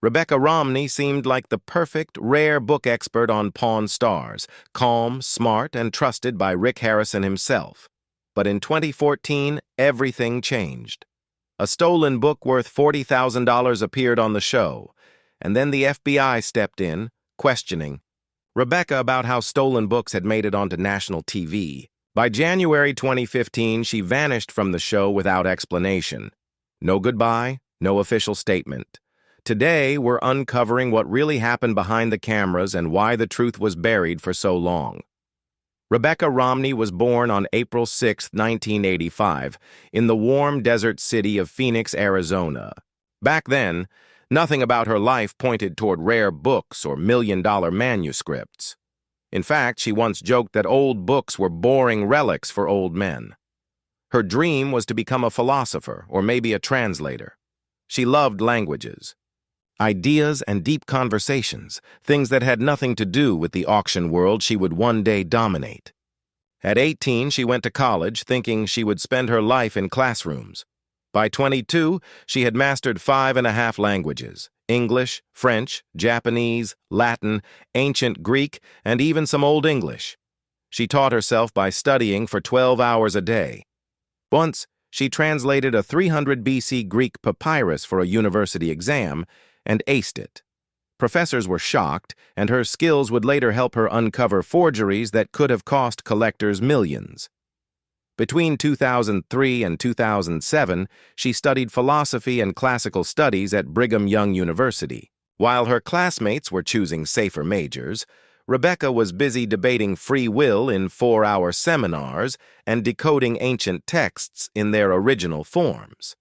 Rebecca Romney seemed like the perfect, rare book expert on Pawn Stars, calm, smart, and trusted by Rick Harrison himself. But in 2014, everything changed. A stolen book worth $40,000 appeared on the show, and then the FBI stepped in, questioning Rebecca about how stolen books had made it onto national TV. By January 2015, she vanished from the show without explanation. No goodbye, no official statement. Today, we're uncovering what really happened behind the cameras and why the truth was buried for so long. Rebecca Romney was born on April 6, 1985, in the warm desert city of Phoenix, Arizona. Back then, nothing about her life pointed toward rare books or million-dollar manuscripts. In fact, she once joked that old books were boring relics for old men. Her dream was to become a philosopher or maybe a translator. She loved languages, ideas, and deep conversations, things that had nothing to do with the auction world she would one day dominate. At 18, she went to college thinking she would spend her life in classrooms. By 22, she had mastered 5.5 languages: English, French, Japanese, Latin, ancient Greek, and even some Old English. She taught herself by studying for 12 hours a day. Once, she translated a 300 BC Greek papyrus for a university exam and aced it. Professors were shocked, and her skills would later help her uncover forgeries that could have cost collectors millions. Between 2003 and 2007, she studied philosophy and classical studies at Brigham Young University. While her classmates were choosing safer majors, Rebecca was busy debating free will in 4-hour seminars and decoding ancient texts in their original forms.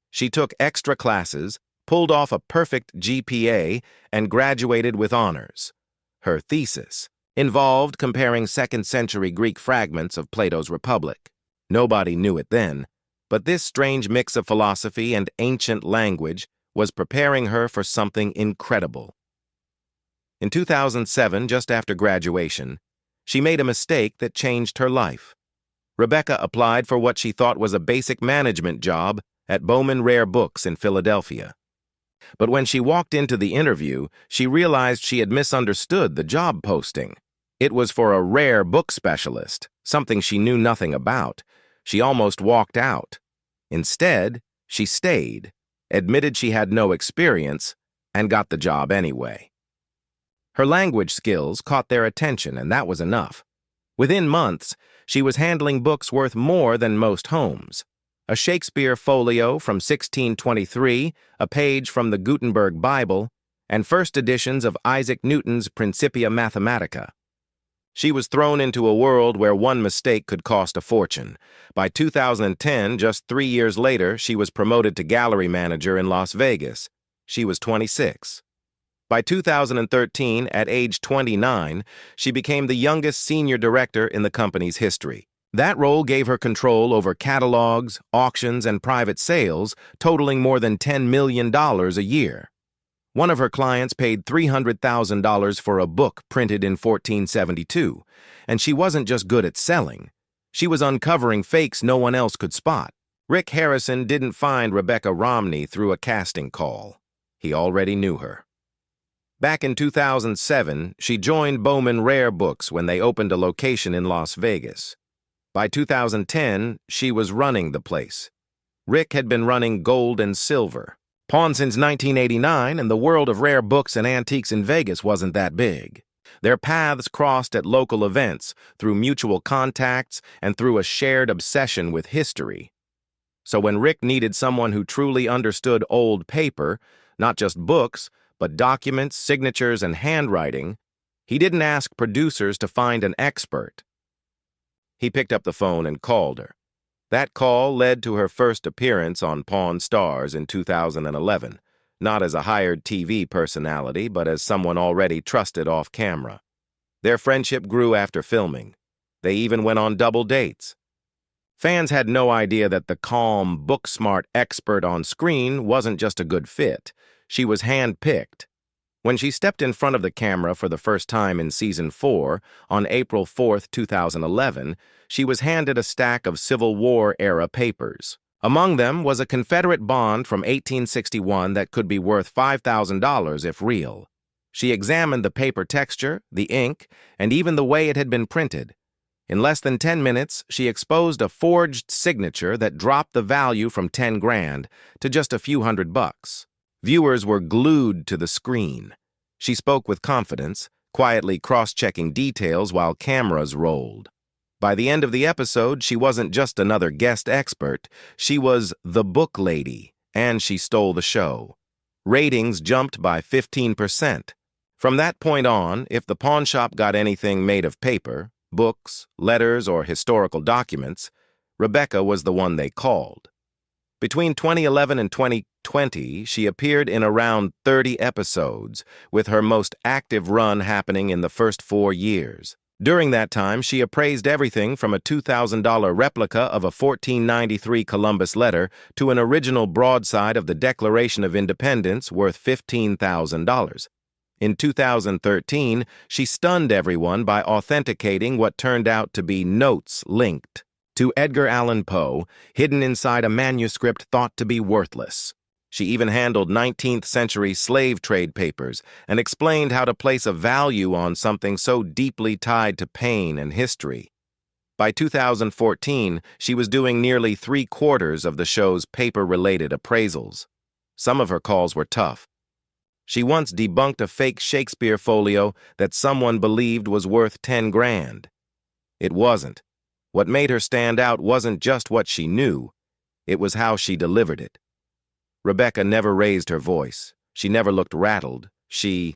She took extra classes, pulled off a perfect GPA, and graduated with honors. Her thesis involved comparing 2nd-century Greek fragments of Plato's Republic. Nobody knew it then, but this strange mix of philosophy and ancient language was preparing her for something incredible. In 2007, just after graduation, she made a mistake that changed her life. Rebecca applied for what she thought was a basic management job at Bowman Rare Books in Philadelphia. But when she walked into the interview, she realized she had misunderstood the job posting. It was for a rare book specialist, something she knew nothing about. She almost walked out. Instead, she stayed, admitted she had no experience, and got the job anyway. Her language skills caught their attention, and that was enough. Within months, she was handling books worth more than most homes. A Shakespeare folio from 1623, a page from the Gutenberg Bible, and first editions of Isaac Newton's Principia Mathematica. She was thrown into a world where one mistake could cost a fortune. By 2010, just 3 years later, she was promoted to gallery manager in Las Vegas. She was 26. By 2013, at age 29, she became the youngest senior director in the company's history. That role gave her control over catalogs, auctions, and private sales, totaling more than $10 million a year. One of her clients paid $300,000 for a book printed in 1472, and she wasn't just good at selling. She was uncovering fakes no one else could spot. Rick Harrison didn't find Rebecca Romney through a casting call. He already knew her. Back in 2007, she joined Bowman Rare Books when they opened a location in Las Vegas. By 2010, she was running the place. Rick had been running gold and silver. Pawned since 1989, and the world of rare books and antiques in Vegas wasn't that big. Their paths crossed at local events, through mutual contacts, and through a shared obsession with history. So when Rick needed someone who truly understood old paper, not just books, but documents, signatures, and handwriting, he didn't ask producers to find an expert. He picked up the phone and called her. That call led to her first appearance on Pawn Stars in 2011, not as a hired TV personality, but as someone already trusted off camera. Their friendship grew after filming. They even went on double dates. Fans had no idea that the calm, book-smart expert on screen wasn't just a good fit. She was hand-picked. When she stepped in front of the camera for the first time in Season 4, on April 4, 2011, she was handed a stack of Civil War-era papers. Among them was a Confederate bond from 1861 that could be worth $5,000 if real. She examined the paper texture, the ink, and even the way it had been printed. In less than 10 minutes, she exposed a forged signature that dropped the value from 10 grand to just a few $100. Viewers were glued to the screen. She spoke with confidence, quietly cross-checking details while cameras rolled. By the end of the episode, she wasn't just another guest expert. She was the book lady, and she stole the show. Ratings jumped by 15%. From that point on, if the pawn shop got anything made of paper, books, letters, or historical documents, Rebecca was the one they called. Between 2011 and 2020, she appeared in around 30 episodes, with her most active run happening in the first 4 years. During that time, she appraised everything from a $2,000 replica of a 1493 Columbus letter to an original broadside of the Declaration of Independence worth $15,000. In 2013, she stunned everyone by authenticating what turned out to be notes linked to Edgar Allan Poe, hidden inside a manuscript thought to be worthless. She even handled 19th-century slave trade papers and explained how to place a value on something so deeply tied to pain and history. By 2014, she was doing nearly 3/4 of the show's paper-related appraisals. Some of her calls were tough. She once debunked a fake Shakespeare folio that someone believed was worth 10 grand. It wasn't. What made her stand out wasn't just what she knew, it was how she delivered it. Rebecca never raised her voice. She never looked rattled. She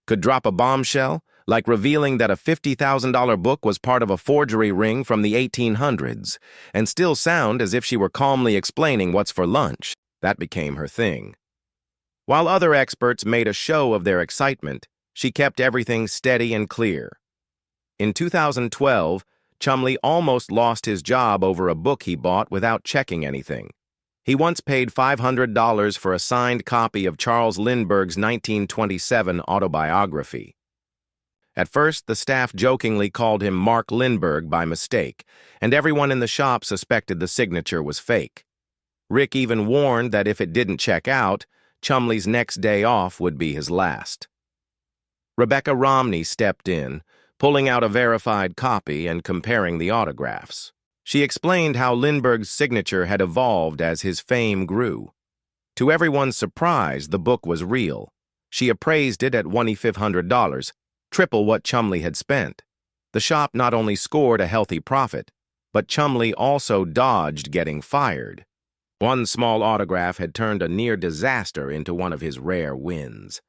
could drop a bombshell, like revealing that a $50,000 book was part of a forgery ring from the 1800s, and still sound as if she were calmly explaining what's for lunch. That became her thing. While other experts made a show of their excitement, she kept everything steady and clear. In 2012, Chumley almost lost his job over a book he bought without checking anything. He once paid $500 for a signed copy of Charles Lindbergh's 1927 autobiography. At first, the staff jokingly called him Mark Lindbergh by mistake, and everyone in the shop suspected the signature was fake. Rick even warned that if it didn't check out, Chumley's next day off would be his last. Rebecca Romney stepped in, pulling out a verified copy and comparing the autographs. She explained how Lindbergh's signature had evolved as his fame grew. To everyone's surprise, the book was real. She appraised it at $2,500, triple what Chumley had spent. The shop not only scored a healthy profit, but Chumley also dodged getting fired. One small autograph had turned a near disaster into one of his rare wins.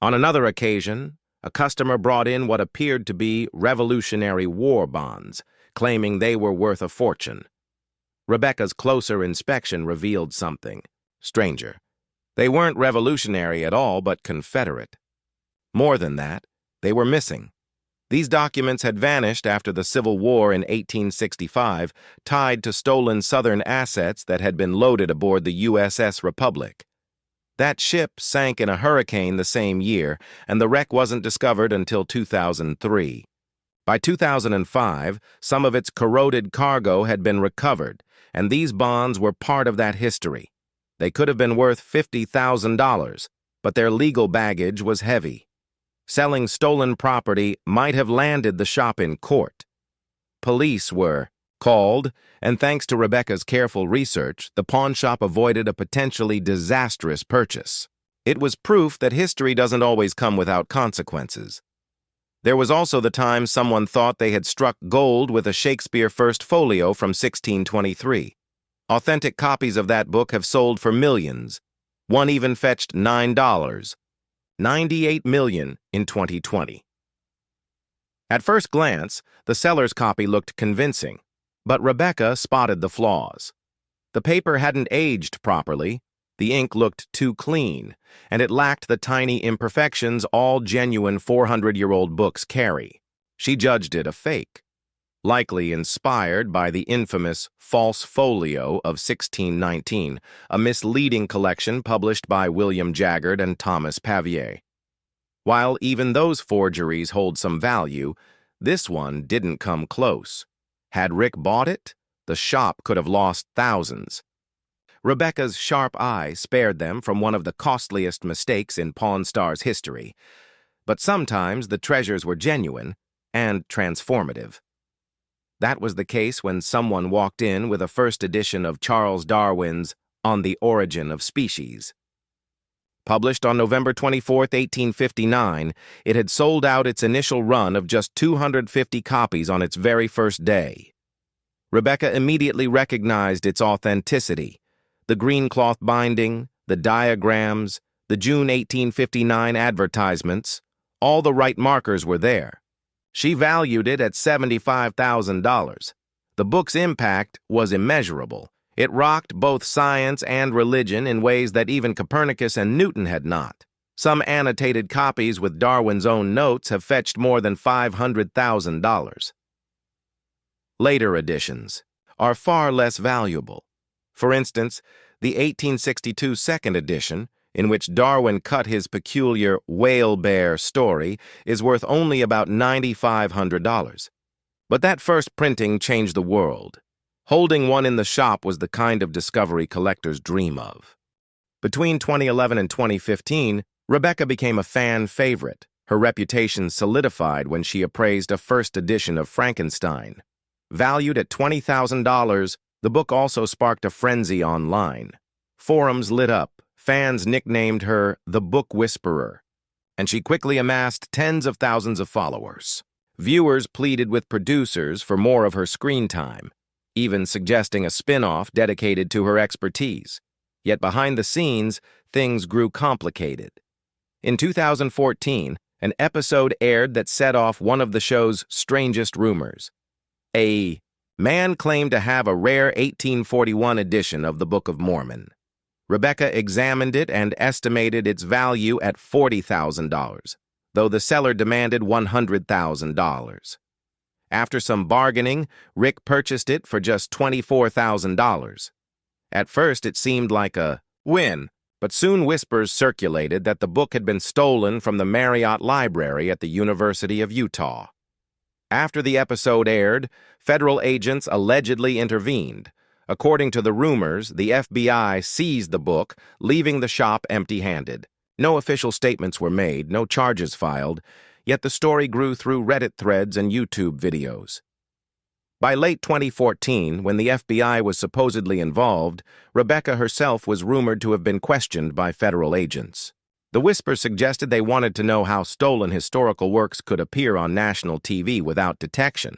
On another occasion, a customer brought in what appeared to be Revolutionary War bonds, claiming they were worth a fortune. Rebecca's closer inspection revealed something stranger. They weren't revolutionary at all, but Confederate. More than that, they were missing. These documents had vanished after the Civil War in 1865, tied to stolen Southern assets that had been loaded aboard the USS Republic. That ship sank in a hurricane the same year, and the wreck wasn't discovered until 2003. By 2005, some of its corroded cargo had been recovered, and these bonds were part of that history. They could have been worth $50,000, but their legal baggage was heavy. Selling stolen property might have landed the shop in court. Police were called, and thanks to Rebecca's careful research, the pawn shop avoided a potentially disastrous purchase. It was proof that history doesn't always come without consequences. There was also the time someone thought they had struck gold with a Shakespeare First Folio from 1623. Authentic copies of that book have sold for millions. One even fetched $9. $98 million in 2020. At first glance, the seller's copy looked convincing, but Rebecca spotted the flaws. The paper hadn't aged properly, the ink looked too clean, and it lacked the tiny imperfections all genuine 400-year-old books carry. She judged it a fake, likely inspired by the infamous False Folio of 1619, a misleading collection published by William Jaggard and Thomas Pavier. While even those forgeries hold some value, this one didn't come close. Had Rick bought it, the shop could have lost thousands. Rebecca's sharp eye spared them from one of the costliest mistakes in Pawn Stars history. But sometimes the treasures were genuine and transformative. That was the case when someone walked in with a first edition of Charles Darwin's On the Origin of Species. Published on November 24, 1859, it had sold out its initial run of just 250 copies on its very first day. Rebecca immediately recognized its authenticity. The green cloth binding, the diagrams, the June 1859 advertisements, all the right markers were there. She valued it at $75,000. The book's impact was immeasurable. It rocked both science and religion in ways that even Copernicus and Newton had not. Some annotated copies with Darwin's own notes have fetched more than $500,000. Later editions are far less valuable. For instance, the 1862 second edition, in which Darwin cut his peculiar whale bear story, is worth only about $9,500. But that first printing changed the world. Holding one in the shop was the kind of discovery collectors dream of. Between 2011 and 2015, Rebecca became a fan favorite. Her reputation solidified when she appraised a first edition of Frankenstein. Valued at $20,000, the book also sparked a frenzy online. Forums lit up. Fans nicknamed her the Book Whisperer, and she quickly amassed tens of thousands of followers. Viewers pleaded with producers for more of her screen time, even suggesting a spin-off dedicated to her expertise. Yet behind the scenes, things grew complicated. In 2014, an episode aired that set off one of the show's strangest rumors. A man claimed to have a rare 1841 edition of the Book of Mormon. Rebecca examined it and estimated its value at $40,000, though the seller demanded $100,000. After some bargaining, Rick purchased it for just $24,000. At first, it seemed like a win, but soon whispers circulated that the book had been stolen from the Marriott Library at the University of Utah. After the episode aired, federal agents allegedly intervened. According to the rumors, the FBI seized the book, leaving the shop empty-handed. No official statements were made, no charges filed, yet the story grew through Reddit threads and YouTube videos. By late 2014, when the FBI was supposedly involved, Rebecca herself was rumored to have been questioned by federal agents. The whispers suggested they wanted to know how stolen historical works could appear on national TV without detection.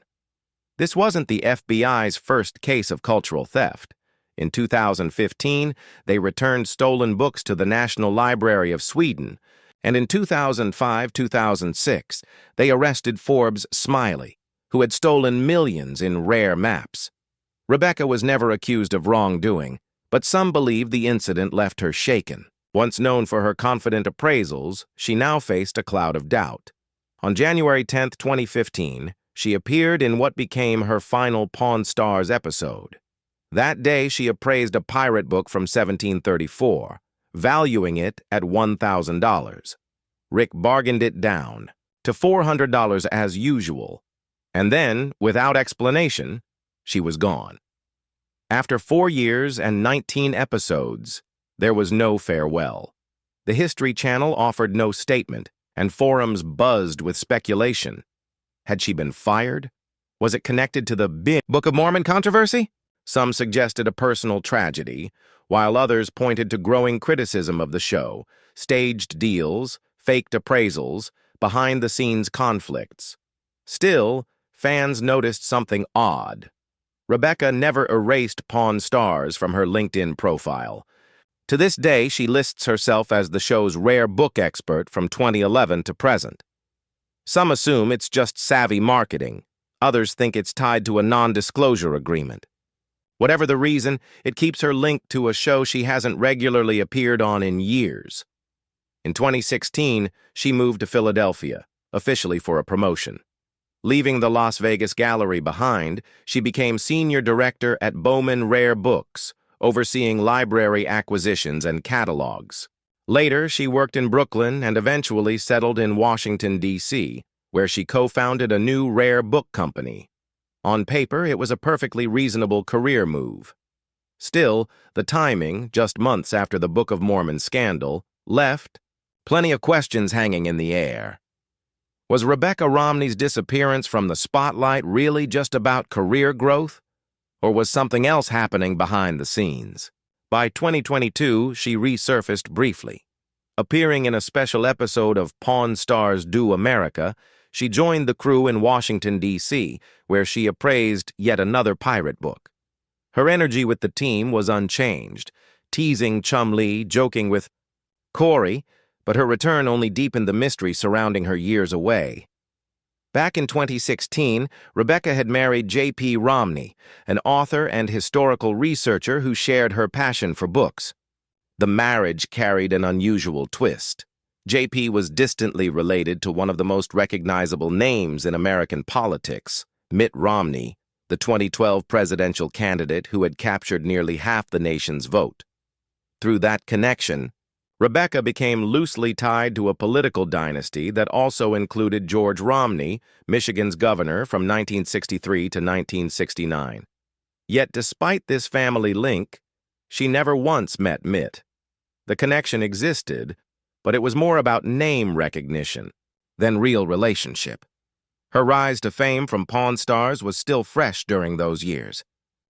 This wasn't the FBI's first case of cultural theft. In 2015, they returned stolen books to the National Library of Sweden, and in 2005-2006, they arrested Forbes Smiley, who had stolen millions in rare maps. Rebecca was never accused of wrongdoing, but some believe the incident left her shaken. Once known for her confident appraisals, she now faced a cloud of doubt. On January 10, 2015, she appeared in what became her final Pawn Stars episode. That day, she appraised a pirate book from 1734, valuing it at $1,000. Rick bargained it down to $400 as usual, and then, without explanation, she was gone. After 4 years and 19 episodes, there was no farewell. The History Channel offered no statement, and forums buzzed with speculation. Had she been fired? Was it connected to the big Book of Mormon controversy? Some suggested a personal tragedy, while others pointed to growing criticism of the show, staged deals, faked appraisals, behind-the-scenes conflicts. Still, fans noticed something odd. Rebecca never erased Pawn Stars from her LinkedIn profile. To this day, she lists herself as the show's rare book expert from 2011 to present. Some assume it's just savvy marketing. Others think it's tied to a non-disclosure agreement. Whatever the reason, it keeps her linked to a show she hasn't regularly appeared on in years. In 2016, she moved to Philadelphia, officially for a promotion. Leaving the Las Vegas gallery behind, she became senior director at Bowman Rare Books, overseeing library acquisitions and catalogs. Later, she worked in Brooklyn and eventually settled in Washington, D.C., where she co-founded a new rare book company. On paper, it was a perfectly reasonable career move. Still, the timing, just months after the Book of Mormon scandal, left plenty of questions hanging in the air. Was Rebecca Romney's disappearance from the spotlight really just about career growth? Or was something else happening behind the scenes? By 2022, she resurfaced briefly. Appearing in a special episode of Pawn Stars Do America, she joined the crew in Washington, D.C., where she appraised yet another pirate book. Her energy with the team was unchanged, teasing Chum Lee, joking with Corey, but her return only deepened the mystery surrounding her years away. Back in 2016, Rebecca had married J.P. Romney, an author and historical researcher who shared her passion for books. The marriage carried an unusual twist. J.P. was distantly related to one of the most recognizable names in American politics, Mitt Romney, the 2012 presidential candidate who had captured nearly half the nation's vote. Through that connection, Rebecca became loosely tied to a political dynasty that also included George Romney, Michigan's governor from 1963 to 1969. Yet despite this family link, she never once met Mitt. The connection existed, but it was more about name recognition than real relationship. Her rise to fame from Pawn Stars was still fresh during those years.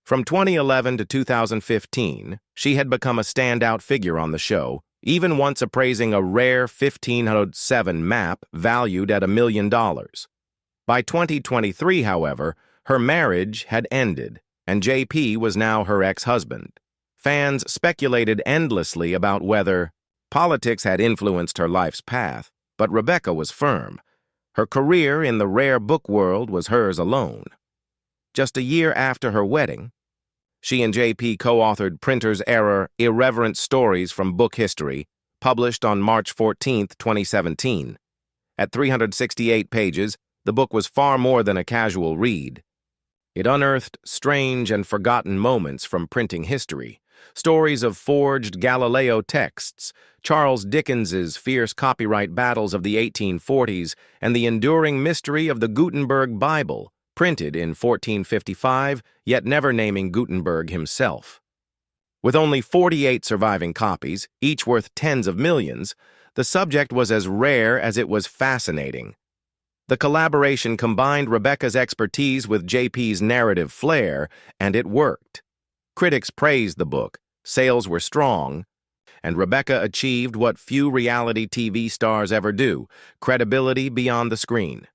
From 2011 to 2015, she had become a standout figure on the show, even once appraising a rare 1507 map valued at $1 million. By 2023, however, her marriage had ended, and JP was now her ex-husband. Fans speculated endlessly about whether politics had influenced her life's path, but Rebecca was firm. Her career in the rare book world was hers alone. Just a year after her wedding, she and JP co-authored Printer's Error: Irreverent Stories from Book History, published on March 14, 2017. At 368 pages, the book was far more than a casual read. It unearthed strange and forgotten moments from printing history, stories of forged Galileo texts, Charles Dickens's fierce copyright battles of the 1840s, and the enduring mystery of the Gutenberg Bible, printed in 1455, yet never naming Gutenberg himself. With only 48 surviving copies, each worth tens of millions, the subject was as rare as it was fascinating. The collaboration combined Rebecca's expertise with JP's narrative flair, and it worked. Critics praised the book, sales were strong, and Rebecca achieved what few reality TV stars ever do: credibility beyond the screen.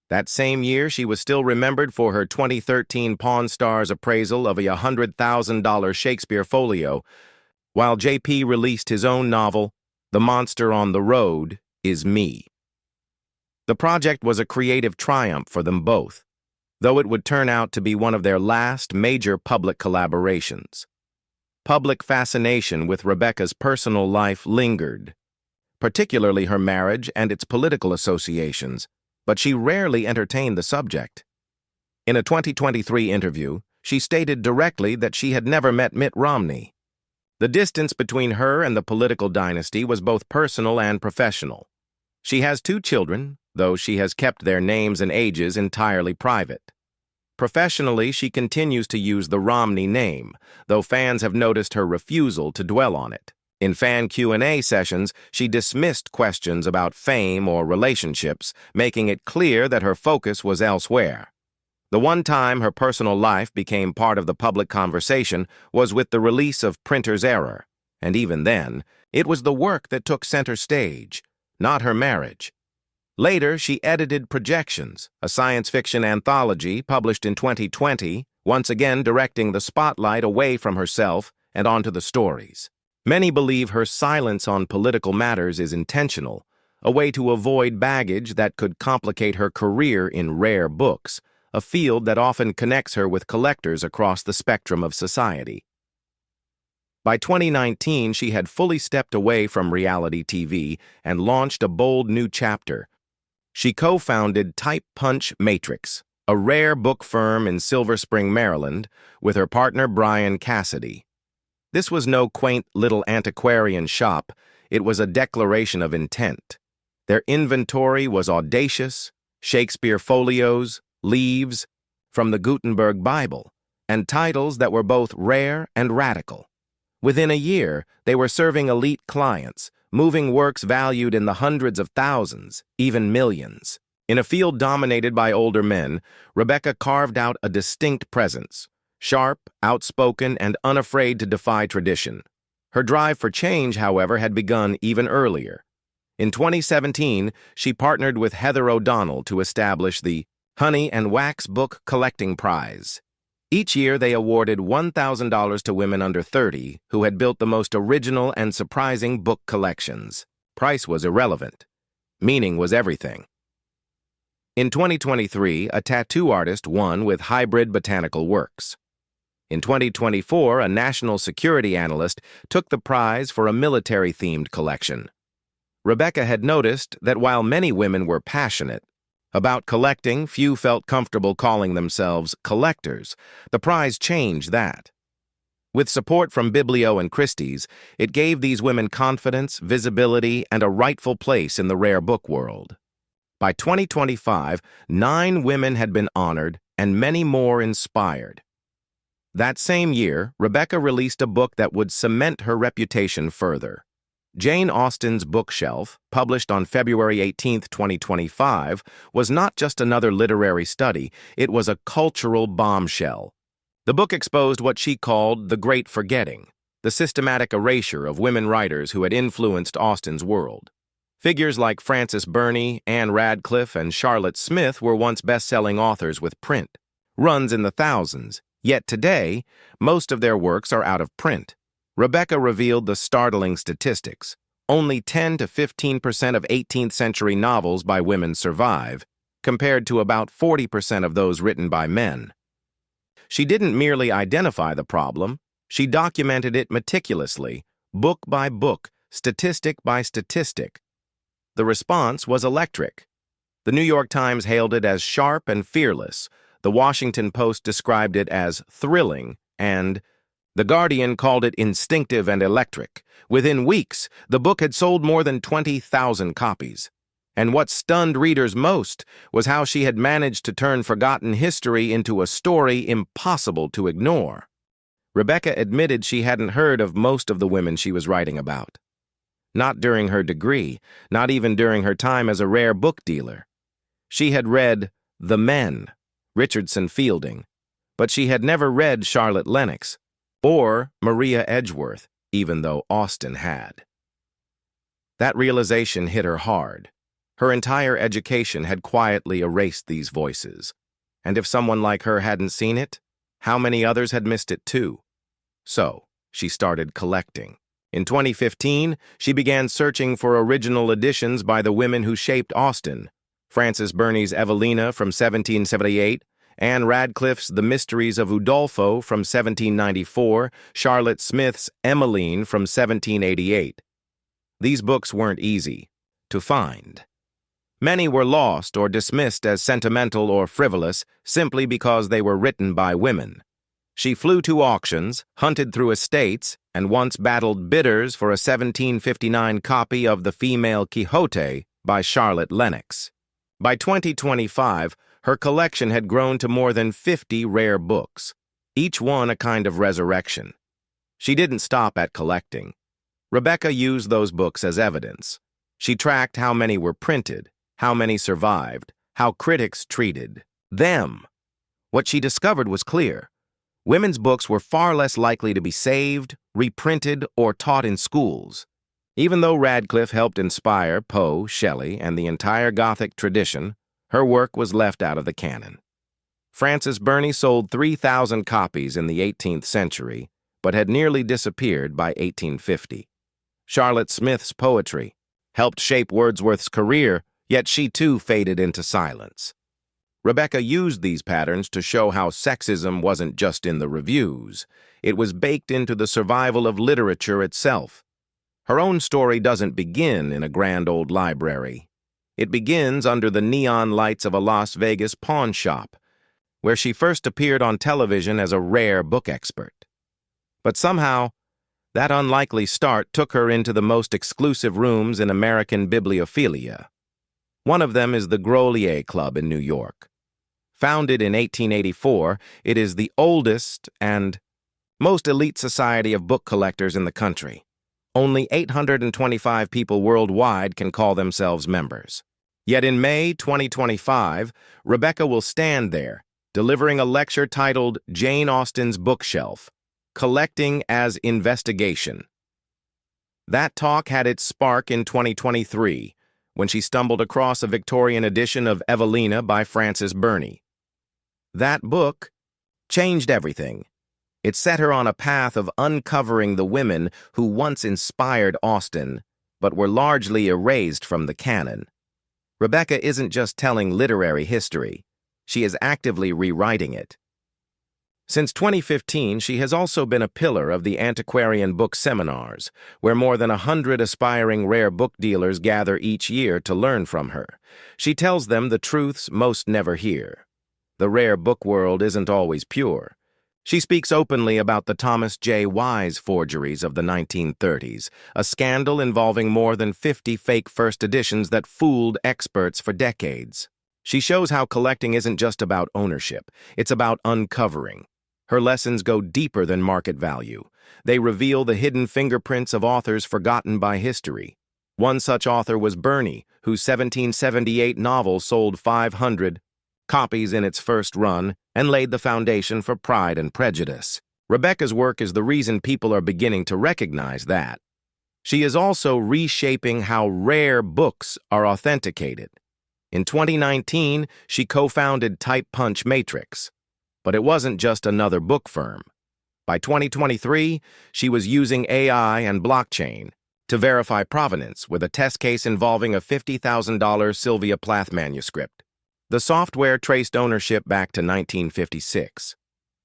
That same year, she was still remembered for her 2013 Pawn Stars appraisal of a $100,000 Shakespeare folio, while JP released his own novel, The Monster on the Road Is Me. The project was a creative triumph for them both, though it would turn out to be one of their last major public collaborations. Public fascination with Rebecca's personal life lingered, particularly her marriage and its political associations, but she rarely entertained the subject. In a 2023 interview, she stated directly that she had never met Mitt Romney. The distance between her and the political dynasty was both personal and professional. She has 2 children, though she has kept their names and ages entirely private. Professionally, she continues to use the Romney name, though fans have noticed her refusal to dwell on it. In fan Q&A sessions, she dismissed questions about fame or relationships, making it clear that her focus was elsewhere. The one time her personal life became part of the public conversation was with the release of Printer's Error, and even then, it was the work that took center stage, not her marriage. Later, she edited Projections, a science fiction anthology published in 2020, once again directing the spotlight away from herself and onto the stories. Many believe her silence on political matters is intentional, a way to avoid baggage that could complicate her career in rare books, a field that often connects her with collectors across the spectrum of society. By 2019, she had fully stepped away from reality TV and launched a bold new chapter. She co-founded Type Punch Matrix, a rare book firm in Silver Spring, Maryland, with her partner Brian Cassidy. This was no quaint little antiquarian shop, it was a declaration of intent. Their inventory was audacious: Shakespeare folios, leaves from the Gutenberg Bible, and titles that were both rare and radical. Within a year, they were serving elite clients, moving works valued in the hundreds of thousands, even millions. In a field dominated by older men, Rebecca carved out a distinct presence, sharp, outspoken, and unafraid to defy tradition. Her drive for change, however, had begun even earlier. In 2017, she partnered with Heather O'Donnell to establish the Honey and Wax Book Collecting Prize. Each year, they awarded $1,000 to women under 30 who had built the most original and surprising book collections. Price was irrelevant. Meaning was everything. In 2023, a tattoo artist won with Hybrid Botanical Works. In 2024, a national security analyst took the prize for a military-themed collection. Rebecca had noticed that while many women were passionate about collecting, few felt comfortable calling themselves collectors. The prize changed that. With support from Biblio and Christie's, it gave these women confidence, visibility, and a rightful place in the rare book world. By 2025, 9 women had been honored and many more inspired. That same year, Rebecca released a book that would cement her reputation further. Jane Austen's Bookshelf, published on February 18, 2025, was not just another literary study, it was a cultural bombshell. The book exposed what she called the Great Forgetting, the systematic erasure of women writers who had influenced Austen's world. Figures like Frances Burney, Anne Radcliffe, and Charlotte Smith were once best-selling authors with print, runs in the thousands, yet today, most of their works are out of print. Rebecca revealed the startling statistics. Only 10 to 15% of 18th century novels by women survive, compared to about 40% of those written by men. She didn't merely identify the problem, she documented it meticulously, book by book, statistic by statistic. The response was electric. The New York Times hailed it as sharp and fearless, the Washington Post described it as thrilling, and The Guardian called it instinctive and electric. Within weeks, the book had sold more than 20,000 copies. And what stunned readers most was how she had managed to turn forgotten history into a story impossible to ignore. Rebecca admitted she hadn't heard of most of the women she was writing about. Not during her degree, not even during her time as a rare book dealer. She had read The Men, Richardson Fielding, but she had never read Charlotte Lennox or Maria Edgeworth, even though Austen had. That realization hit her hard. Her entire education had quietly erased these voices. And if someone like her hadn't seen it, how many others had missed it too? So, she started collecting. In 2015, she began searching for original editions by the women who shaped Austen. Frances Burney's Evelina from 1778, Anne Radcliffe's The Mysteries of Udolpho from 1794, Charlotte Smith's Emmeline from 1788. These books weren't easy to find. Many were lost or dismissed as sentimental or frivolous simply because they were written by women. She flew to auctions, hunted through estates, and once battled bidders for a 1759 copy of The Female Quixote by Charlotte Lennox. By 2025, her collection had grown to more than 50 rare books, each one a kind of resurrection. She didn't stop at collecting. Rebecca used those books as evidence. She tracked how many were printed, how many survived, how critics treated them. What she discovered was clear. Women's books were far less likely to be saved, reprinted, or taught in schools. Even though Radcliffe helped inspire Poe, Shelley, and the entire Gothic tradition, her work was left out of the canon. Frances Burney sold 3,000 copies in the 18th century, but had nearly disappeared by 1850. Charlotte Smith's poetry helped shape Wordsworth's career, yet she too faded into silence. Rebecca used these patterns to show how sexism wasn't just in the reviews. It was baked into the survival of literature itself. Her own story doesn't begin in a grand old library. It begins under the neon lights of a Las Vegas pawn shop, where she first appeared on television as a rare book expert. But somehow, that unlikely start took her into the most exclusive rooms in American bibliophilia. One of them is the Grolier Club in New York. Founded in 1884, it is the oldest and most elite society of book collectors in the country. Only 825 people worldwide can call themselves members. Yet in May 2025, Rebecca will stand there, delivering a lecture titled Jane Austen's Bookshelf, Collecting as Investigation. That talk had its spark in 2023, when she stumbled across a Victorian edition of Evelina by Frances Burney. That book changed everything. It set her on a path of uncovering the women who once inspired Austen, but were largely erased from the canon. Rebecca isn't just telling literary history, she is actively rewriting it. Since 2015, she has also been a pillar of the antiquarian book seminars, where more than 100 aspiring rare book dealers gather each year to learn from her. She tells them the truths most never hear. The rare book world isn't always pure. She speaks openly about the Thomas J. Wise forgeries of the 1930s, a scandal involving more than 50 fake first editions that fooled experts for decades. She shows how collecting isn't just about ownership, it's about uncovering. Her lessons go deeper than market value. They reveal the hidden fingerprints of authors forgotten by history. One such author was Burney, whose 1778 novel sold 500 copies in its first run and laid the foundation for Pride and Prejudice. Rebecca's work is the reason people are beginning to recognize that. She is also reshaping how rare books are authenticated. In 2019, she co-founded Type Punch Matrix. But it wasn't just another book firm. By 2023, she was using AI and blockchain to verify provenance with a test case involving a $50,000 Sylvia Plath manuscript. The software traced ownership back to 1956.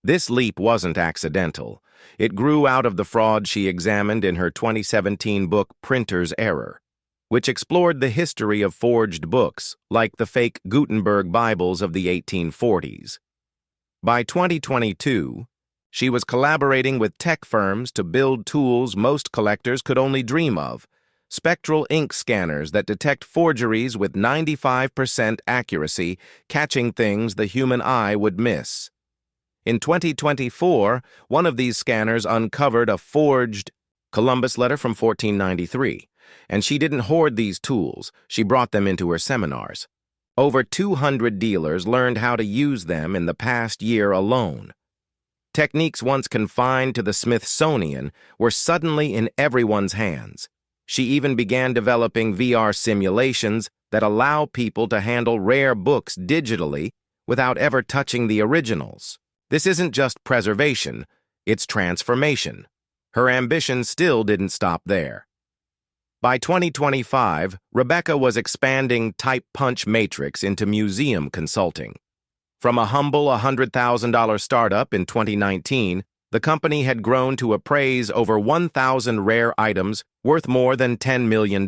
This leap wasn't accidental. It grew out of the fraud she examined in her 2017 book Printer's Error, which explored the history of forged books like the fake Gutenberg Bibles of the 1840s. By 2022, she was collaborating with tech firms to build tools most collectors could only dream of, spectral ink scanners that detect forgeries with 95% accuracy, catching things the human eye would miss. In 2024, one of these scanners uncovered a forged Columbus letter from 1493, and she didn't hoard these tools, she brought them into her seminars. Over 200 dealers learned how to use them in the past year alone. Techniques once confined to the Smithsonian were suddenly in everyone's hands. She even began developing VR simulations that allow people to handle rare books digitally without ever touching the originals. This isn't just preservation, it's transformation. Her ambition still didn't stop there. By 2025, Rebecca was expanding Type Punch Matrix into museum consulting. From a humble $100,000 startup in 2019, the company had grown to appraise over 1,000 rare items worth more than $10 million.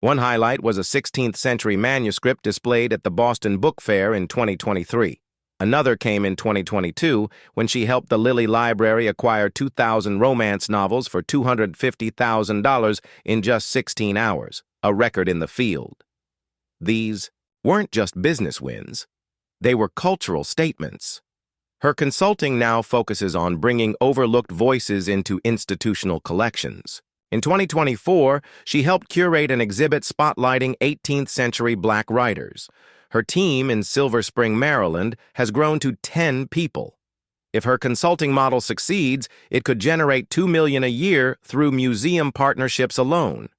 One highlight was a 16th-century manuscript displayed at the Boston Book Fair in 2023. Another came in 2022 when she helped the Lilly Library acquire 2,000 romance novels for $250,000 in just 16 hours, a record in the field. These weren't just business wins. They were cultural statements. Her consulting now focuses on bringing overlooked voices into institutional collections. In 2024, she helped curate an exhibit spotlighting 18th-century Black writers. Her team in Silver Spring, Maryland, has grown to 10 people. If her consulting model succeeds, it could generate $2 million a year through museum partnerships alone.